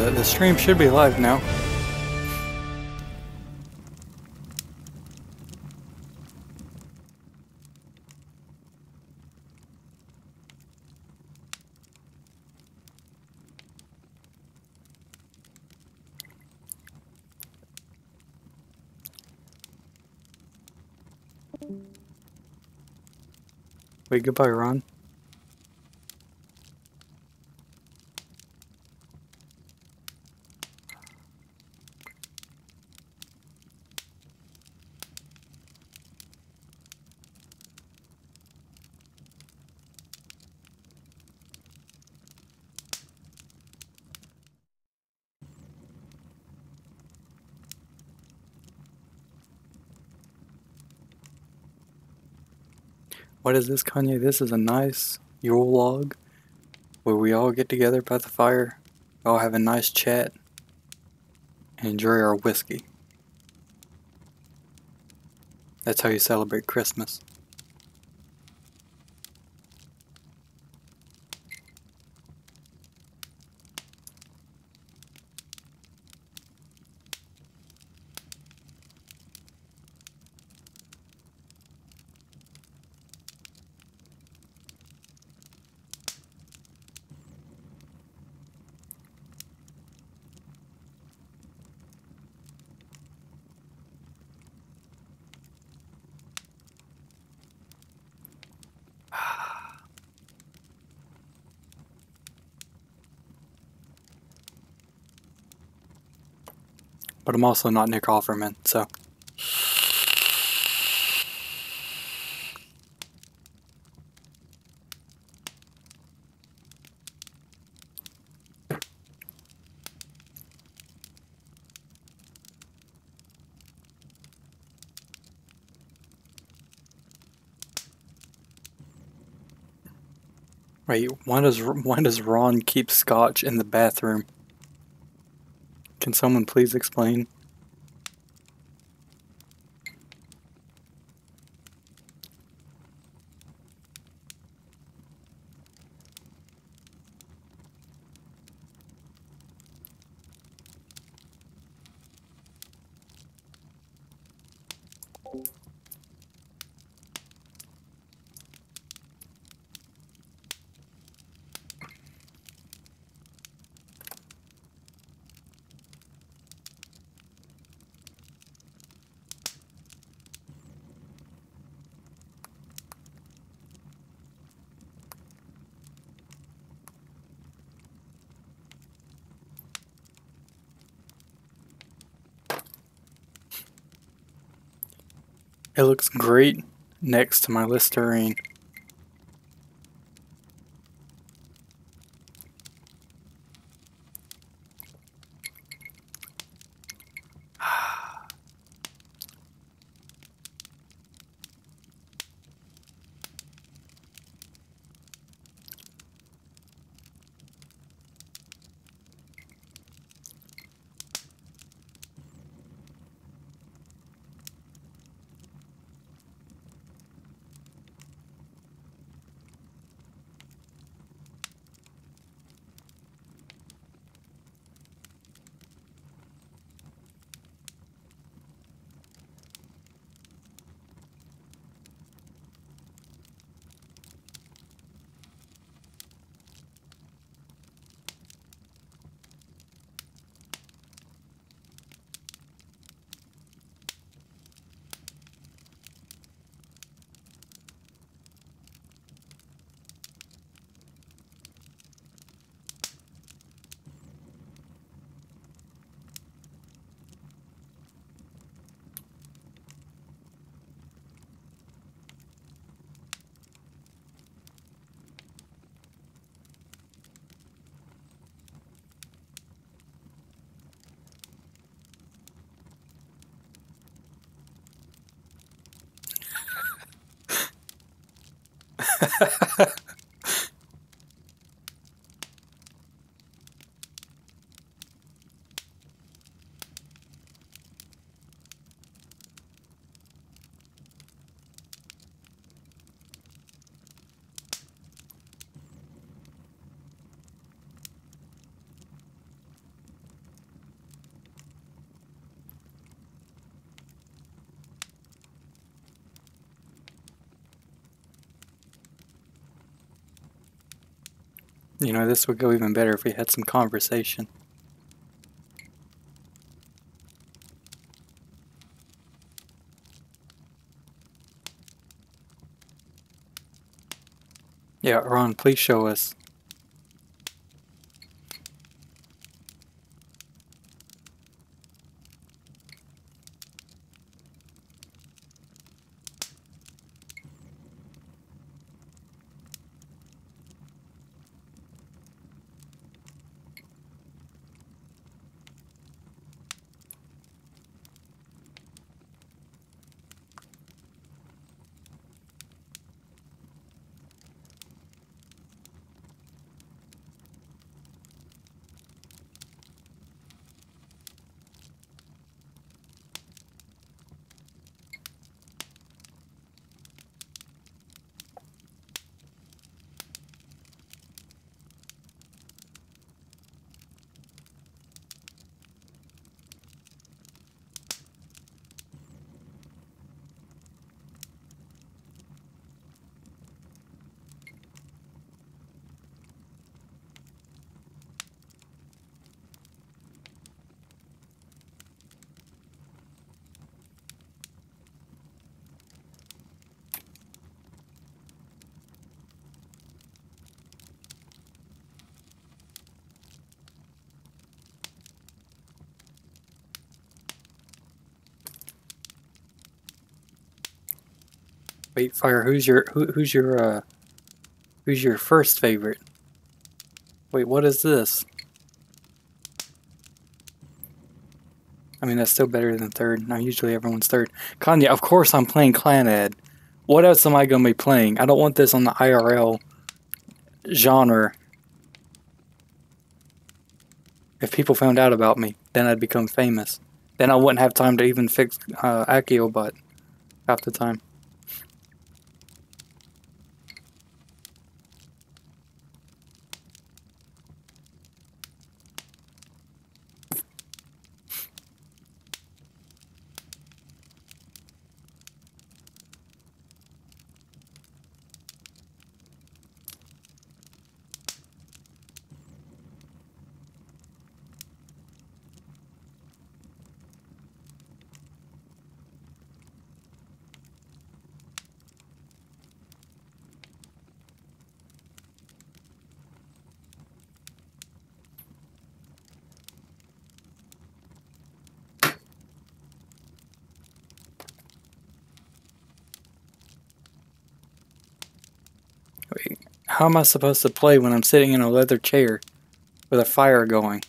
the stream should be live now. Wait, goodbye, Ron. What is this, Kanye? This is a nice Yule log where we all get together by the fire, all have a nice chat, and enjoy our whiskey. That's how you celebrate Christmas. But I'm also not Nick Offerman, so. Wait, why does Ron keep scotch in the bathroom? Can someone please explain? It looks great next to my Listerine. You know, this would go even better if we had some conversation. Yeah, Ron, please show us. Wait, Fire, who's your first favorite? Wait, what is this? I mean, that's still better than third. Now, usually everyone's third. Kanye, of course I'm playing Clan Ed. What else am I going to be playing? I don't want this on the IRL genre. If people found out about me, then I'd become famous. Then I wouldn't have time to even fix Akiobot half the time. Wait, how am I supposed to play when I'm sitting in a leather chair with a fire going?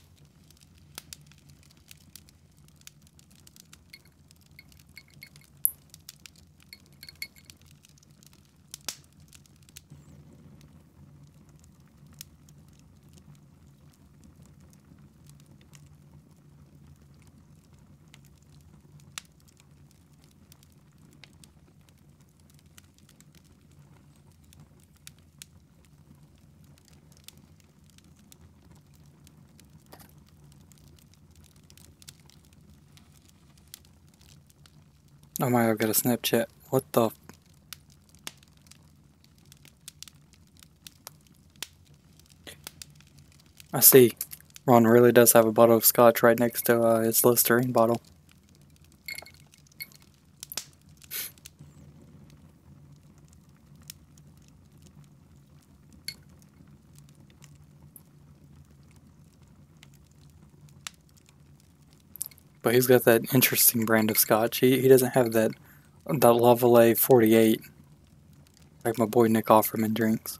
Oh my god, I got a Snapchat. What the... I see. Ron really does have a bottle of scotch right next to his Listerine bottle. But he's got that interesting brand of scotch. He doesn't have that Lavallee 48 like my boy Nick Offerman drinks.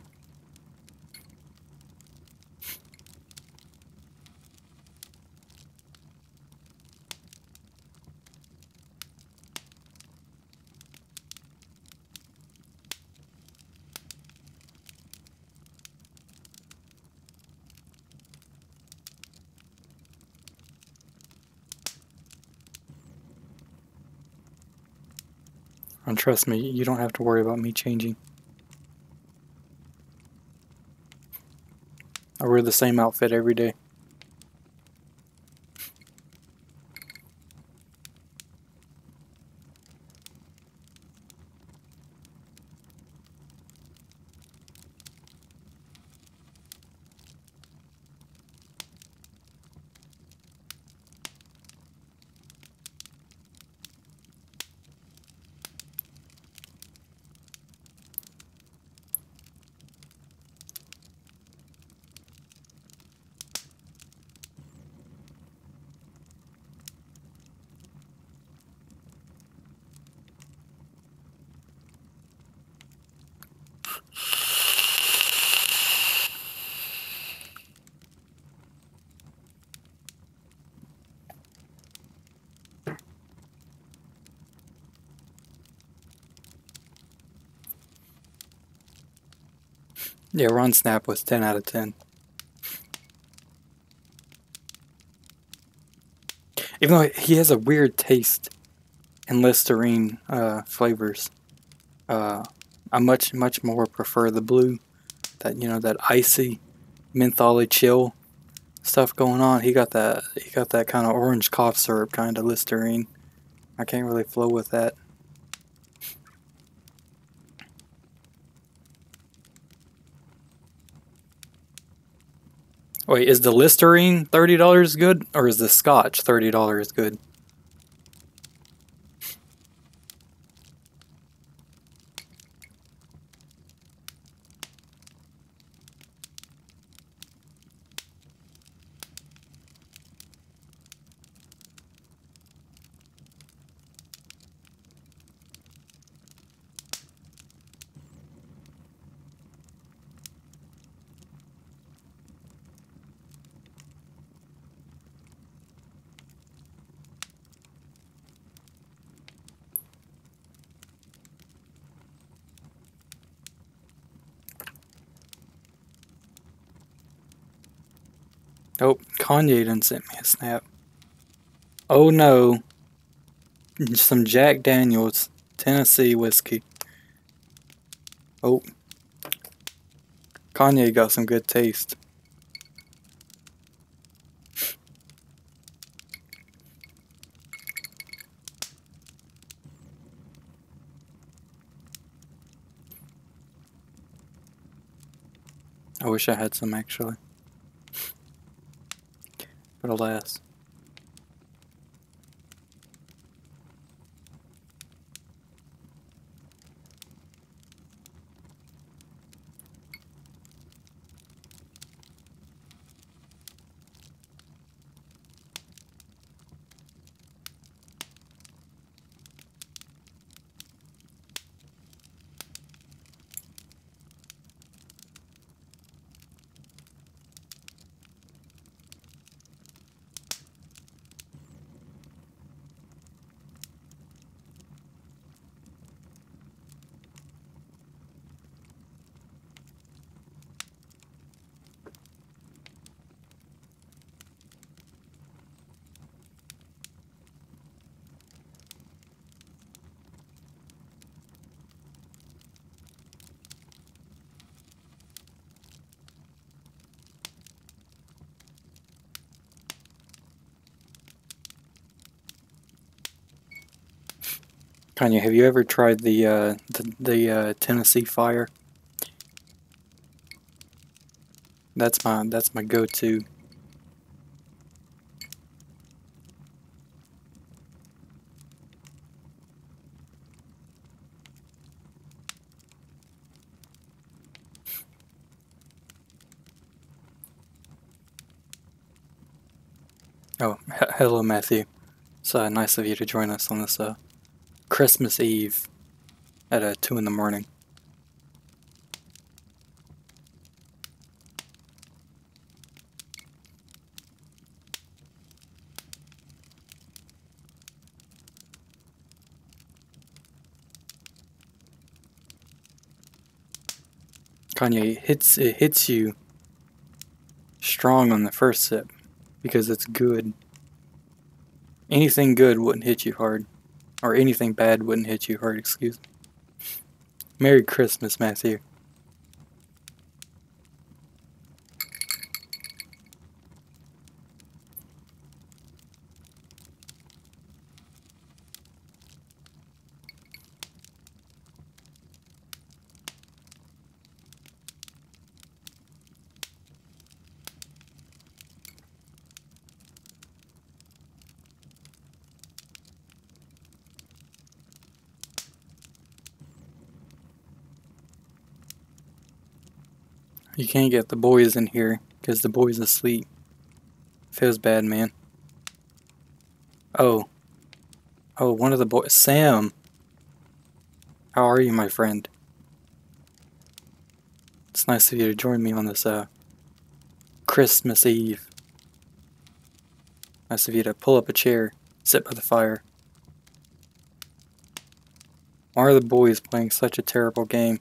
And trust me, you don't have to worry about me changing. I wear the same outfit every day. Yeah, Ron Snap was 10 out of 10. Even though he has a weird taste in Listerine flavors. I much more prefer the blue. That icy mentholy chill stuff going on. He got that kind of orange cough syrup kind of Listerine. I can't really flow with that. Wait, is the Listerine $30 good, or is the Scotch $30 good? Oh, Kanye done sent me a snap. Oh no. Some Jack Daniels Tennessee whiskey. Oh. Kanye got some good taste. I wish I had some actually. But alas. Kanye, have you ever tried the Tennessee Fire? That's my go-to. Oh, hello Matthew. It's nice of you to join us on this Christmas Eve at 2 in the morning. Kanye, it hits you strong on the first sip because it's good. Anything good wouldn't hit you hard, or anything bad wouldn't hit you hard. Excuse me. Merry Christmas, Matthew. You can't get the boys in here because the boys asleep. Feels bad, man. Oh, one of the boys, Sam. How are you, my friend? It's nice of you to join me on this Christmas Eve. Nice of you to pull up a chair, sit by the fire. Why are the boys playing such a terrible game?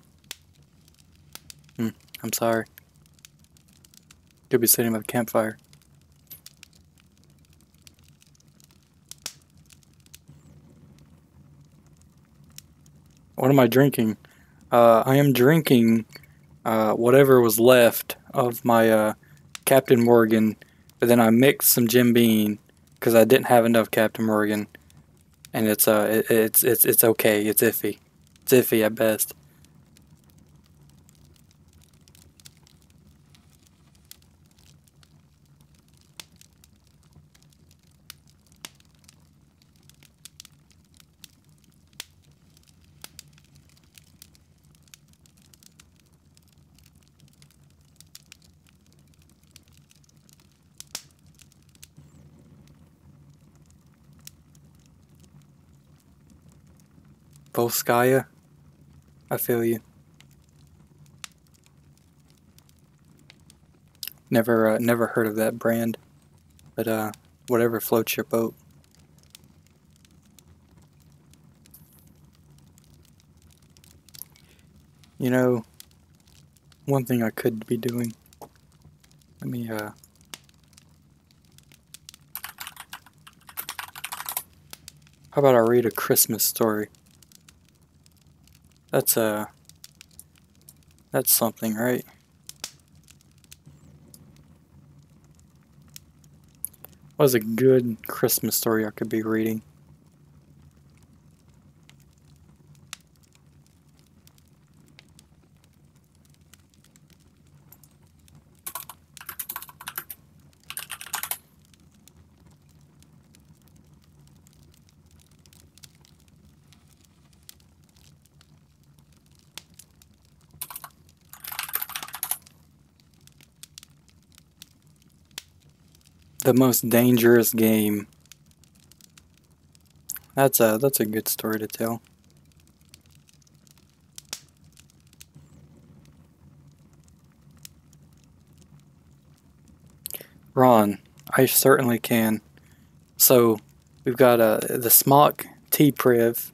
I'm sorry. Could be sitting by the campfire. What am I drinking? I am drinking whatever was left of my Captain Morgan, but then I mixed some Jim Beam because I didn't have enough Captain Morgan, and it's okay. It's iffy. It's iffy at best. Volskaya, I feel you. Never heard of that brand, but whatever floats your boat. You know, one thing I could be doing. Let me How about I read a Christmas story? That's something, right? What was a good Christmas story I could be reading? The most dangerous game. That's a good story to tell. Ron, I certainly can. So we've got the Smock T-Priv,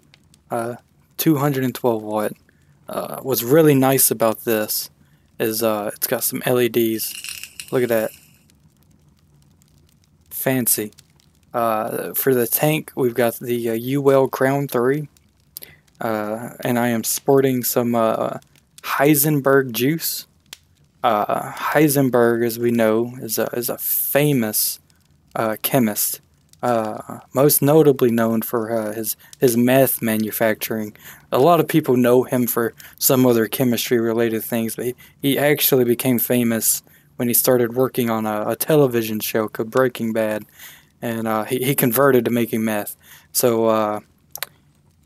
212 watt. What's really nice about this is it's got some LEDs. Look at that. Fancy. For the tank, we've got the yule Crown 3, and I am sporting some Heisenberg juice. Heisenberg, as we know, is a famous chemist, most notably known for his meth manufacturing. A lot of people know him for some other chemistry-related things, but he actually became famous when he started working on a television show called Breaking Bad, and he converted to making meth. So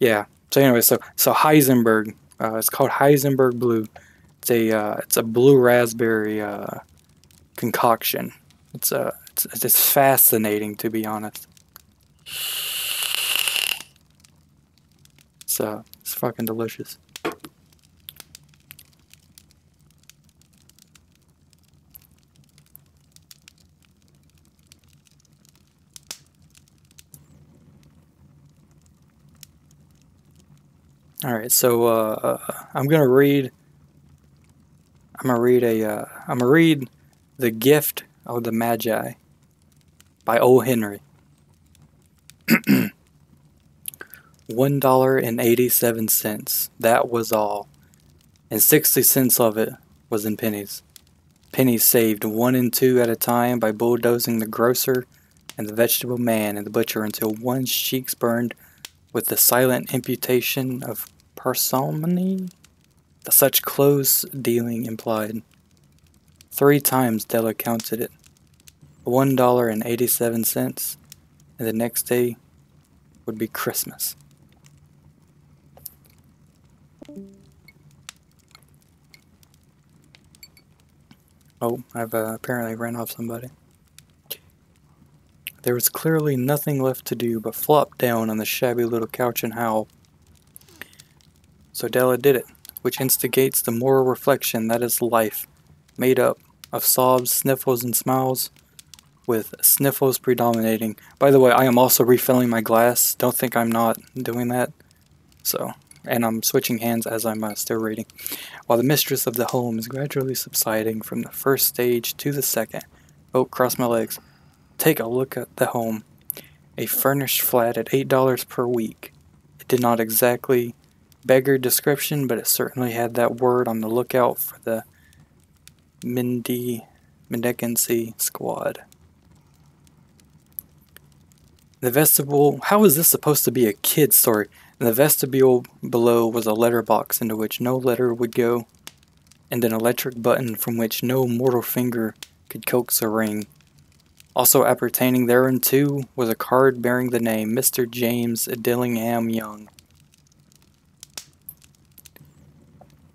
yeah. So anyway, so Heisenberg, it's called Heisenberg Blue. It's a blue raspberry concoction. It's fascinating, to be honest. It's fucking delicious. All right, so I'm gonna read. I'm gonna read The Gift of the Magi by O. Henry. $1.87. That was all, and 60 cents of it was in pennies. Pennies saved 1 and 2 at a time by bulldozing the grocer and the vegetable man and the butcher until one's cheeks burned with the silent imputation of parsimony that such close dealing implied. 3 times Della counted it. $1.87, and the next day would be Christmas. Oh, I've apparently ran off somebody. There was clearly nothing left to do but flop down on the shabby little couch and howl. So Della did it, which instigates the moral reflection that is life, made up of sobs, sniffles, and smiles, with sniffles predominating. By the way, I am also refilling my glass. Don't think I'm not doing that. So, and I'm switching hands as I'm still reading. While the mistress of the home is gradually subsiding from the first stage to the second. Oh, cross my legs. Take a look at the home. A furnished flat at $8 per week. It did not exactly beggar description, but it certainly had that word on the lookout for the mendicancy squad. The vestibule. How is this supposed to be a kid's story? In the vestibule below was a letterbox into which no letter would go, and an electric button from which no mortal finger could coax a ring. Also appertaining thereunto was a card bearing the name Mr. James Dillingham Young.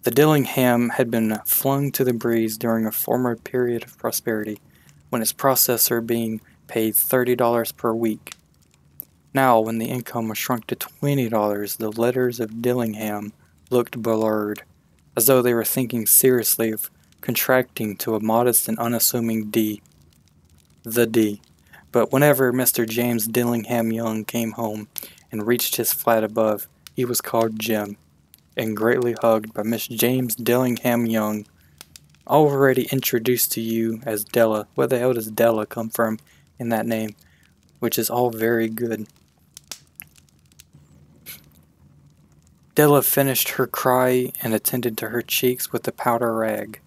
The Dillingham had been flung to the breeze during a former period of prosperity, when its processor being paid $30 per week. Now, when the income was shrunk to $20, the letters of Dillingham looked blurred, as though they were thinking seriously of contracting to a modest and unassuming D. The D. But whenever Mr. James Dillingham Young came home and reached his flat above, he was called Jim, and greatly hugged by Miss James Dillingham Young, already introduced to you as Della. Where the hell does Della come from in that name? Which is all very good. Della finished her cry and attended to her cheeks with the powder rag.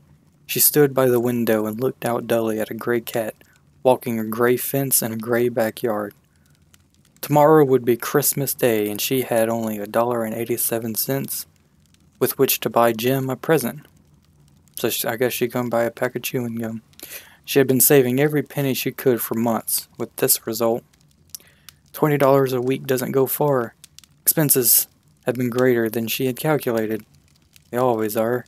She stood by the window and looked out dully at a gray cat, walking a gray fence in a gray backyard. Tomorrow would be Christmas Day, and she had only $1.87 with which to buy Jim a present. So I guess she couldn't buy a pack of chewing gum. She had been saving every penny she could for months, with this result. $20 a week doesn't go far. Expenses had been greater than she had calculated. They always are.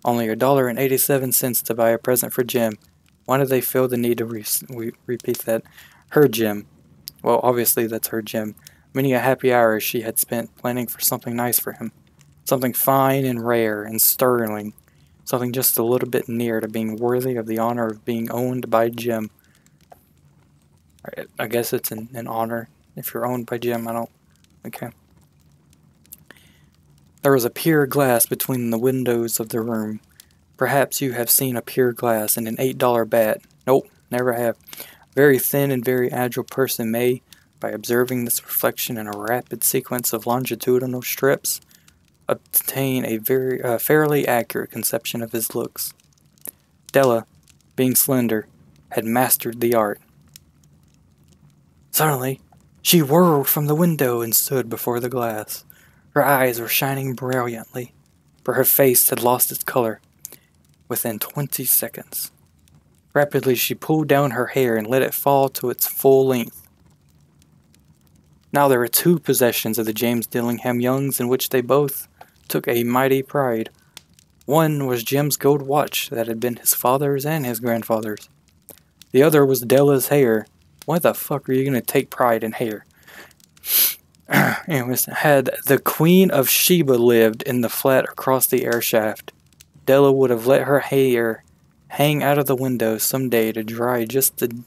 Only $1.87 to buy a present for Jim. Why did they feel the need to repeat that? Her Jim. Well, obviously that's her Jim. Many a happy hour she had spent planning for something nice for him. Something fine and rare and sterling. Something just a little bit near to being worthy of the honor of being owned by Jim. I guess it's an honor if you're owned by Jim. Okay. There was a pier glass between the windows of the room. Perhaps you have seen a pier glass in an $8 bat. Nope, never have. A very thin and very agile person may, by observing this reflection in a rapid sequence of longitudinal strips, obtain a fairly accurate conception of his looks. Della, being slender, had mastered the art. Suddenly, she whirled from the window and stood before the glass. Her eyes were shining brilliantly, for her face had lost its color within 20 seconds. Rapidly she pulled down her hair and let it fall to its full length. Now there were two possessions of the James Dillingham Youngs in which they both took a mighty pride. One was Jim's gold watch that had been his father's and his grandfather's. The other was Della's hair. Why the fuck are you going to take pride in hair? Anyways, had the Queen of Sheba lived in the flat across the air shaft, Della would have let her hair hang out of the window some day to dry just to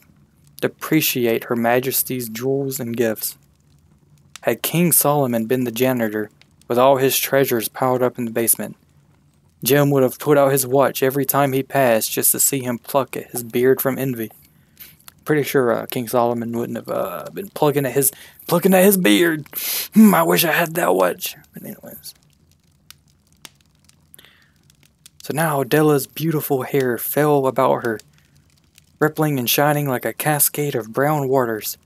depreciate Her Majesty's jewels and gifts. Had King Solomon been the janitor, with all his treasures piled up in the basement, Jim would have put out his watch every time he passed just to see him pluck at his beard from envy. Pretty sure King Solomon wouldn't have been plucking at his beard. I wish I had that watch. But anyways. So now Della's beautiful hair fell about her, rippling and shining like a cascade of brown waters.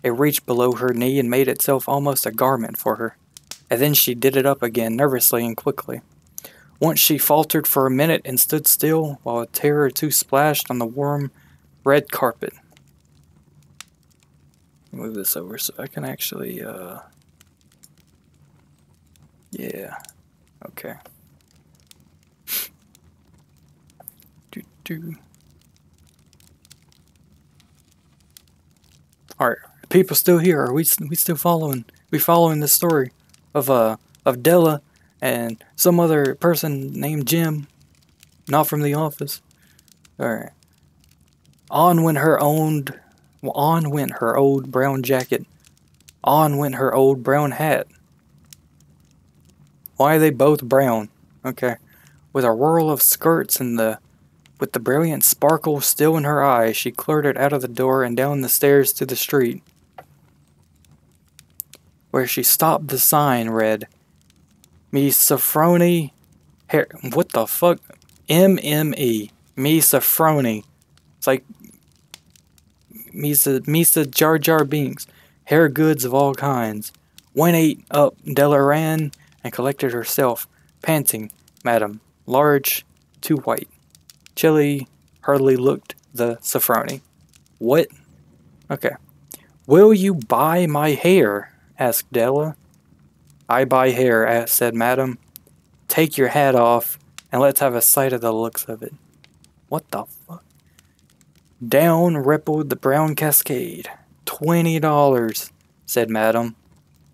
It reached below her knee and made itself almost a garment for her. And then she did it up again, nervously and quickly. Once she faltered for a minute and stood still, while a tear or two splashed on the warm red carpet. Move this over so I can actually, yeah, okay. Alright, people still here? Are we still following? We following this story of Della and some other person named Jim, not from the office. Alright. On went her old brown jacket. On went her old brown hat. Why are they both brown? Okay. With a whirl of skirts and with the brilliant sparkle still in her eyes, she clattered out of the door and down the stairs to the street. Where she stopped, the sign read, Me Safroni Hair. What the fuck? MME. Me Safroni. It's like Misa Jar Jar Binks. Hair goods of all kinds. Went ate up Della ran and collected herself, panting, Madam, large, too white. Chilly hardly looked the Safroni. What? Okay. Will you buy my hair? Asked Della. I buy hair, said Madam. Take your hat off, and let's have a sight of the looks of it. What the fuck? Down rippled the brown cascade. $20, said Madam,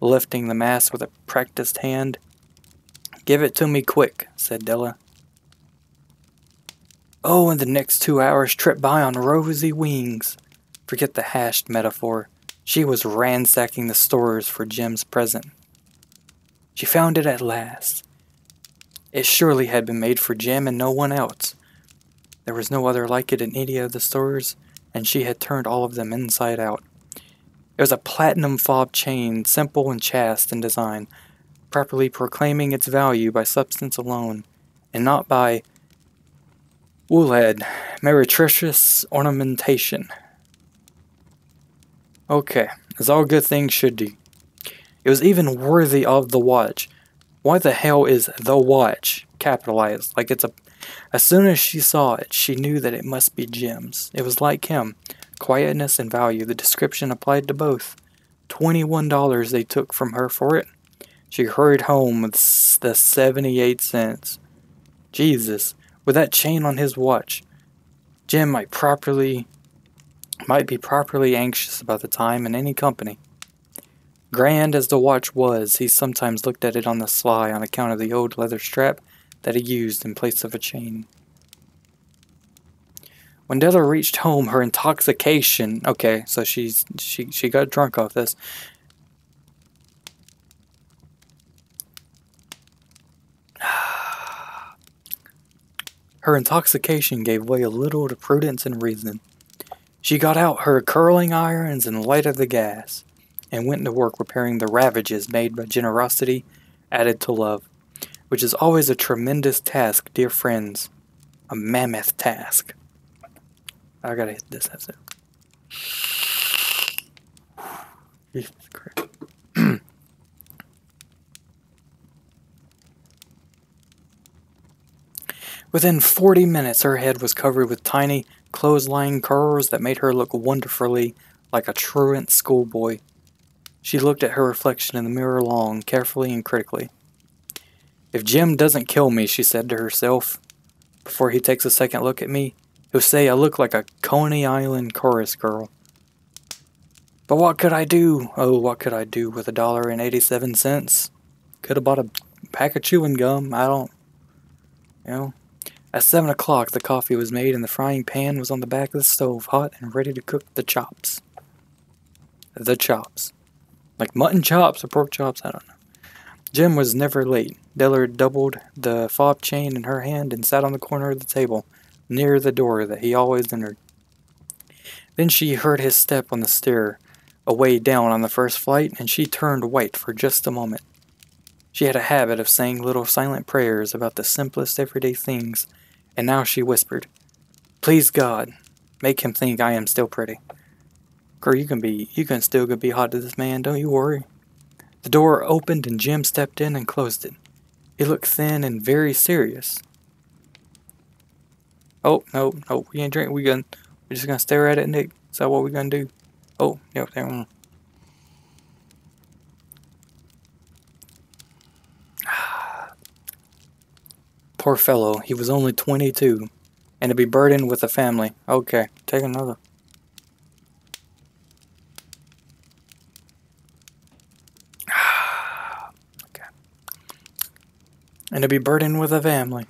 lifting the mass with a practiced hand. Give it to me quick, said Della. Oh, and the next 2 hours tripped by on rosy wings. Forget the hashed metaphor. She was ransacking the stores for Jim's present. She found it at last. It surely had been made for Jim and no one else. There was no other like it in any of the stores, and she had turned all of them inside out. It was a platinum fob chain, simple and chaste in design, properly proclaiming its value by substance alone, and not by woolhead, meretricious ornamentation. Okay, as all good things should do. It was even worthy of the watch. Why the hell is the watch capitalized? Like it's a... As soon as she saw it, she knew that it must be Jim's. It was like him. Quietness and value. The description applied to both. $21 they took from her for it. She hurried home with the 78 cents. Jesus, with that chain on his watch, Jim might be properly anxious about the time in any company. Grand as the watch was, he sometimes looked at it on the sly on account of the old leather strap that he used in place of a chain. When Della reached home, her intoxication... Okay, so she got drunk off this. Her intoxication gave way a little to prudence and reason. She got out her curling irons and lighted the gas, and went to work repairing the ravages made by generosity added to love, which is always a tremendous task, dear friends. A mammoth task. I gotta hit this, that's it. Jesus Christ. Within 40 minutes, her head was covered with tiny, clothesline curls that made her look wonderfully like a truant schoolboy. She looked at her reflection in the mirror long, carefully and critically. If Jim doesn't kill me, she said to herself, before he takes a second look at me, he'll say I look like a Coney Island chorus girl. But what could I do? Oh, what could I do with $1.87? Could have bought a pack of chewing gum. I don't... At 7 o'clock, the coffee was made and the frying pan was on the back of the stove, hot and ready to cook the chops. The chops. Like mutton chops or pork chops, I don't know. Jim was never late. Della doubled the fob chain in her hand and sat on the corner of the table, near the door that he always entered. Then she heard his step on the stair, away down on the first flight, and she turned white for just a moment. She had a habit of saying little silent prayers about the simplest everyday things, and now she whispered, Please God, make him think I am still pretty. Girl, you can still be hot to this man, don't you worry. The door opened and Jim stepped in and closed it. He looked thin and very serious. Oh, no, we ain't drinking, we're just gonna stare at it, Nick. Is that what we're gonna do? Oh, yep, there. Poor fellow, he was only 22, and to be burdened with a family. Okay, take another. Okay. And to be burdened with a family.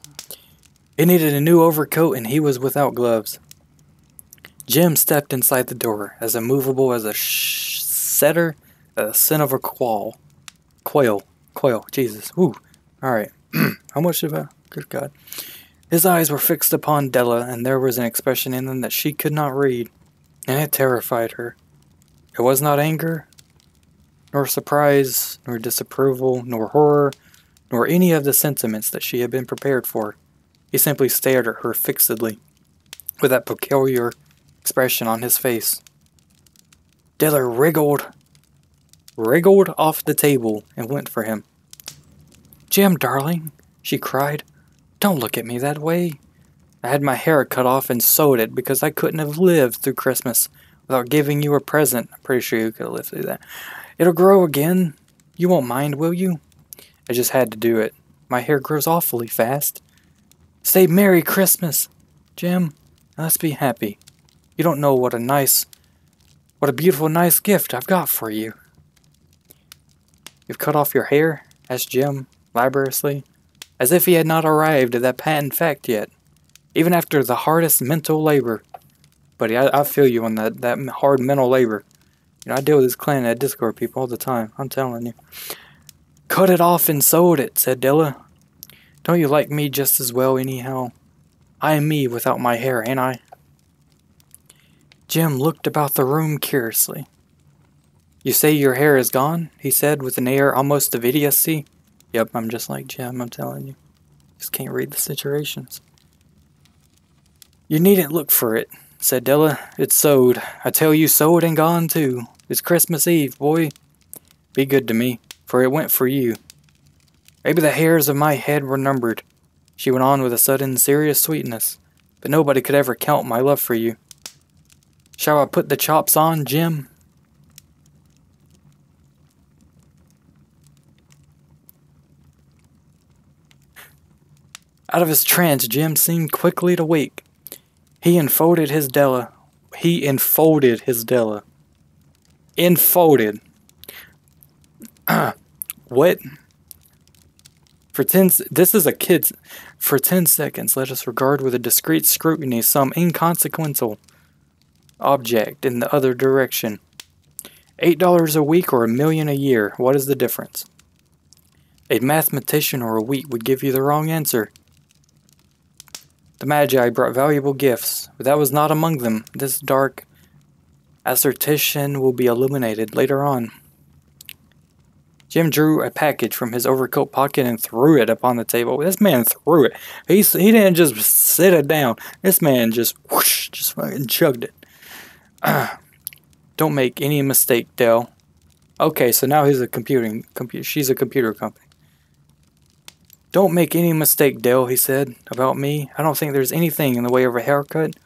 He needed a new overcoat, and he was without gloves. Jim stepped inside the door, as immovable as a setter, a sin of a quail. Jesus, whoo. Alright. How much of a... Good God. His eyes were fixed upon Della, and there was an expression in them that she could not read, and it terrified her. It was not anger, nor surprise, nor disapproval, nor horror, nor any of the sentiments that she had been prepared for. He simply stared at her fixedly, with that peculiar expression on his face. Della wriggled off the table and went for him. "Jim, darling," she cried, "don't look at me that way. I had my hair cut off and sewed it because I couldn't have lived through Christmas without giving you a present." I'm pretty sure you could have lived through that. "It'll grow again. You won't mind, will you? I just had to do it. My hair grows awfully fast. Say Merry Christmas, Jim. Let's be happy. You don't know what a beautiful, nice gift I've got for you." "You've cut off your hair?" asked Jim, laboriously, as if he had not arrived at that patent fact yet, even after the hardest mental labor. Buddy, I feel you on that hard mental labor. You know, I deal with this clan at Discord people all the time, I'm telling you. "Cut it off and sewed it," said Della. "Don't you like me just as well anyhow? I am me without my hair, ain't I?" Jim looked about the room curiously. "You say your hair is gone?" he said with an air almost of idiocy. Yep, I'm just like Jim, I'm telling you. Just can't read the situations. "You needn't look for it," said Della. "It's sewed. I tell you, sewed and gone too. It's Christmas Eve, boy. Be good to me, for it went for you. Maybe the hairs of my head were numbered," she went on with a sudden serious sweetness, "but nobody could ever count my love for you. Shall I put the chops on, Jim?" Out of his trance, Jim seemed quickly to wake. He enfolded his Della. Enfolded. What? This is a kid's. For 10 seconds, let us regard with a discreet scrutiny some inconsequential object in the other direction. $8 a week or $1 million a year, what is the difference? A mathematician or a wheat would give you the wrong answer. The Magi brought valuable gifts, but that was not among them. This dark assertion will be illuminated later on. Jim drew a package from his overcoat pocket and threw it upon the table. This man threw it. He didn't just sit it down. This man just whoosh, just fucking chugged it. Don't make any mistake, Dell. Okay, so now he's she's a computer company. "Don't make any mistake, Dell," he said, "about me. I don't think there's anything in the way of a haircut,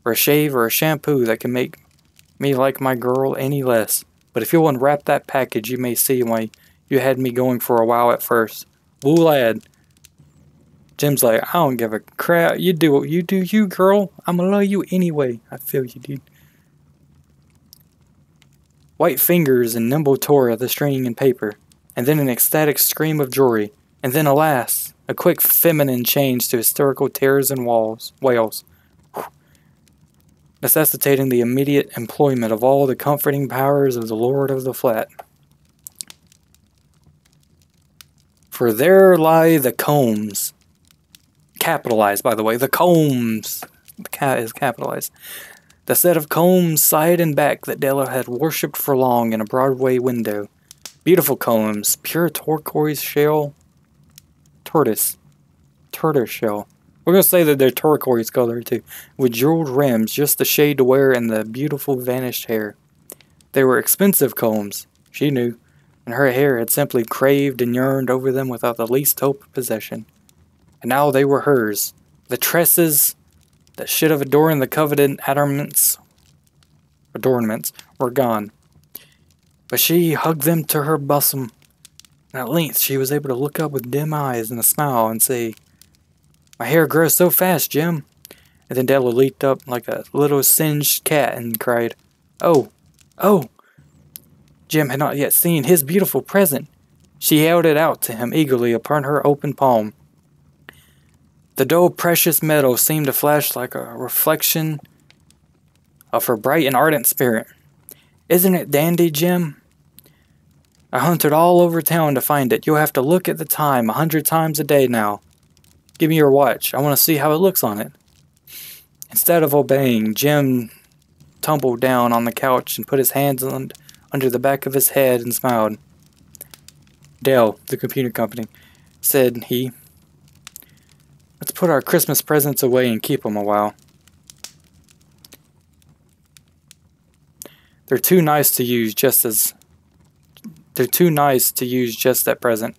or a shave, or a shampoo that can make me like my girl any less. But if you'll unwrap that package, you may see why you had me going for a while at first. Woo, lad." Jim's like, "I don't give a crap. You do what you do, you girl. I'm gonna love you anyway." I feel you, dude. White fingers and nimble tore at the string and paper, and then an ecstatic scream of joy, and then, alas, a quick feminine change to hysterical tears and wails, necessitating the immediate employment of all the comforting powers of the Lord of the Flat. For there lie the combs. Capitalized, by the way. The combs. The cat is capitalized. The set of combs side and back that Della had worshipped for long in a Broadway window. Beautiful combs. Pure turquoise shell. Tortoise shell. We're going to say that they're turquoise color too. With jeweled rims, just the shade to wear in the beautiful vanished hair. They were expensive combs, she knew, and her hair had simply craved and yearned over them without the least hope of possession. And now they were hers. The tresses that should have adorned the coveted adornments were gone. But she hugged them to her bosom, and at length she was able to look up with dim eyes and a smile and say, "My hair grows so fast, Jim." And then Della leaped up like a little singed cat and cried, "Oh, oh!" Jim had not yet seen his beautiful present. She held it out to him eagerly upon her open palm. The dull precious metal seemed to flash like a reflection of her bright and ardent spirit. "Isn't it dandy, Jim?" I hunted all over town to find it. You'll have to look at the time 100 times a day now. Give me your watch. I want to see how it looks on it. Instead of obeying, Jim tumbled down on the couch and put his hands under the back of his head and smiled. Dell, the computer company, said he. Let's put our Christmas presents away and keep them a while. They're too nice to use just that present.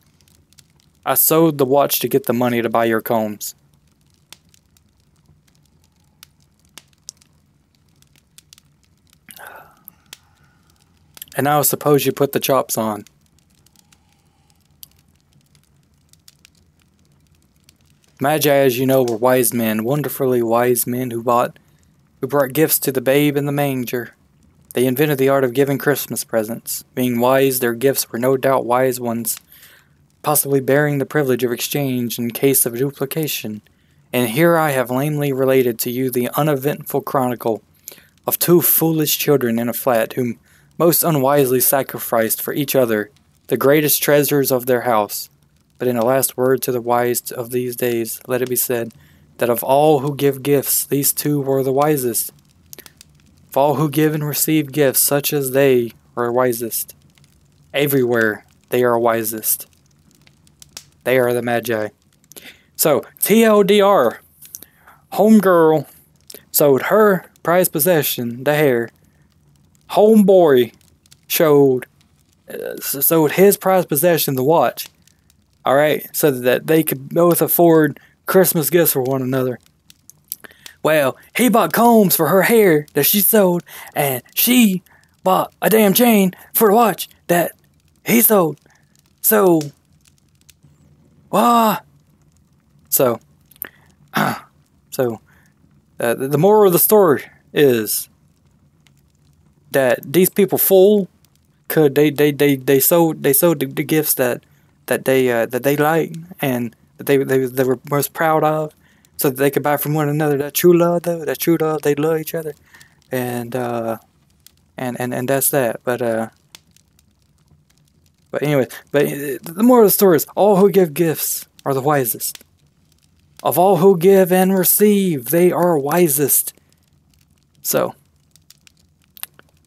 I sold the watch to get the money to buy your combs. And now suppose you put the chops on. Magi, as you know, were wise men, wonderfully wise men who brought gifts to the babe in the manger. They invented the art of giving Christmas presents. Being wise, their gifts were no doubt wise ones, possibly bearing the privilege of exchange in case of duplication. And here I have lamely related to you the uneventful chronicle of two foolish children in a flat whom most unwisely sacrificed for each other the greatest treasures of their house. But in a last word to the wise of these days, let it be said that of all who give gifts, these two were the wisest. Of all who give and receive gifts such as they are wisest. Everywhere they are wisest. They are the Magi. So, TLDR, homegirl sold her prized possession, the hair. Homeboy sold his prized possession, the watch. Alright, so that they could both afford Christmas gifts for one another. Well, he bought combs for her hair that she sold, and she bought a damn chain for the watch that he sold. So, the moral of the story is that these people they sold the gifts that they liked and that they were most proud of, so that they could buy from one another. That true love, though, they love each other, and that's that. But anyway, the moral of the story is all who give gifts are the wisest. Of all who give and receive, they are wisest. So,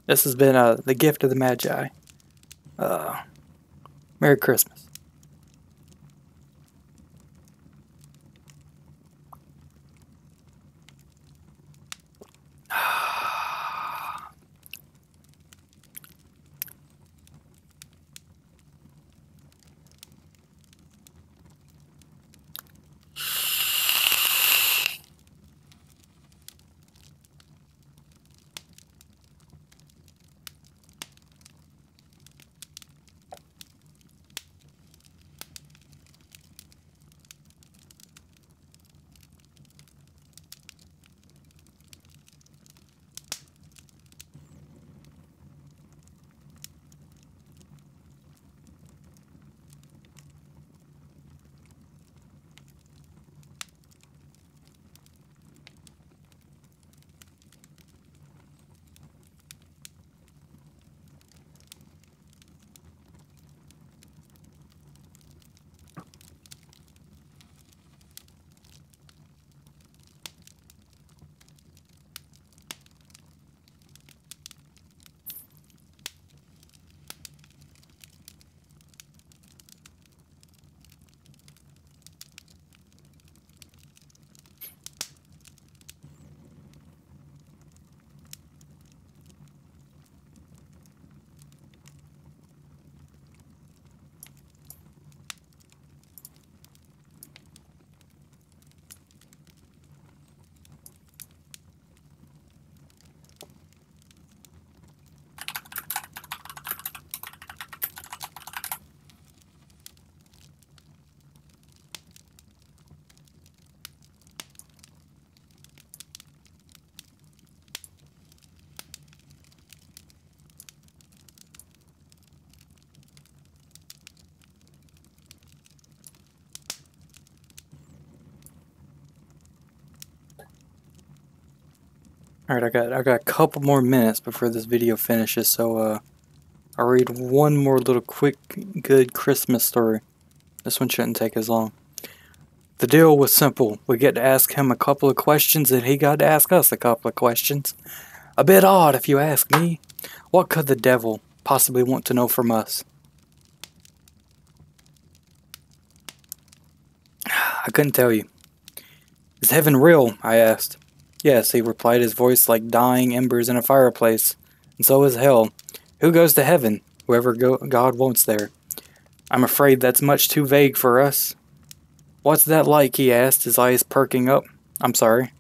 this has been the gift of the Magi. Merry Christmas. Alright, I got a couple more minutes before this video finishes, so I'll read one more little quick, good Christmas story. This one shouldn't take as long. The deal was simple. We get to ask him a couple of questions, and he got to ask us a couple of questions. A bit odd, if you ask me. What could the devil possibly want to know from us? I couldn't tell you. Is heaven real? I asked. Yes, he replied, his voice like dying embers in a fireplace. And so is hell. Who goes to heaven? Whoever God wants there. I'm afraid that's much too vague for us. What's that like? He asked, his eyes perking up. I'm sorry.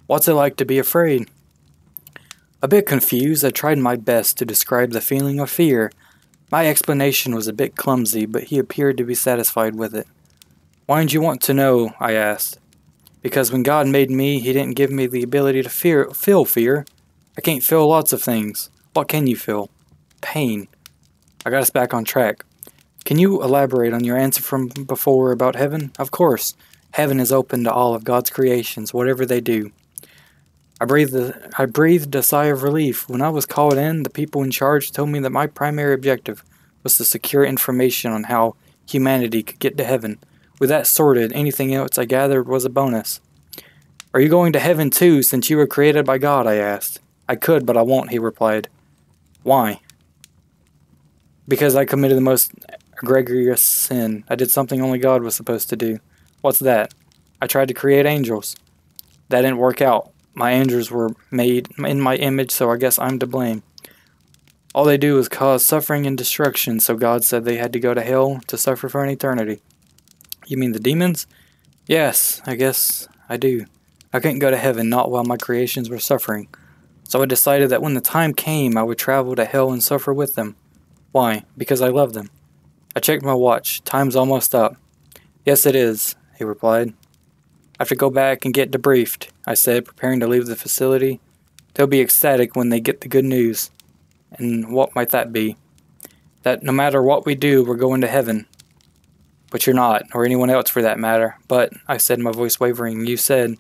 What's it like to be afraid? A bit confused, I tried my best to describe the feeling of fear. My explanation was a bit clumsy, but he appeared to be satisfied with it. Why did you want to know? I asked. Because when God made me, he didn't give me the ability to feel fear. I can't feel lots of things. What can you feel? Pain. I got us back on track. Can you elaborate on your answer from before about heaven? Of course. Heaven is open to all of God's creations, whatever they do. I breathed a sigh of relief. When I was called in, the people in charge told me that my primary objective was to secure information on how humanity could get to heaven. With that sorted, anything else I gathered was a bonus. Are you going to heaven too, since you were created by God? I asked. I could, but I won't, he replied. Why? Because I committed the most egregious sin. I did something only God was supposed to do. What's that? I tried to create angels. That didn't work out. My angels were made in my image, so I guess I'm to blame. All they do is cause suffering and destruction, so God said they had to go to hell to suffer for an eternity. You mean the demons? Yes, I guess I do. I couldn't go to heaven, not while my creations were suffering. So I decided that when the time came, I would travel to hell and suffer with them. Why? Because I love them. I checked my watch. Time's almost up. Yes, it is, he replied. I have to go back and get debriefed, I said, preparing to leave the facility. They'll be ecstatic when they get the good news. And what might that be? That no matter what we do, we're going to heaven. But you're not, or anyone else for that matter. But, I said, my voice wavering, you said.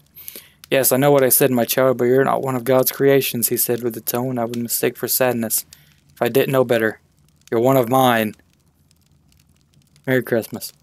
Yes, I know what I said, my child, but you're not one of God's creations, he said with a tone I would mistake for sadness if I didn't know better. You're one of mine. Merry Christmas.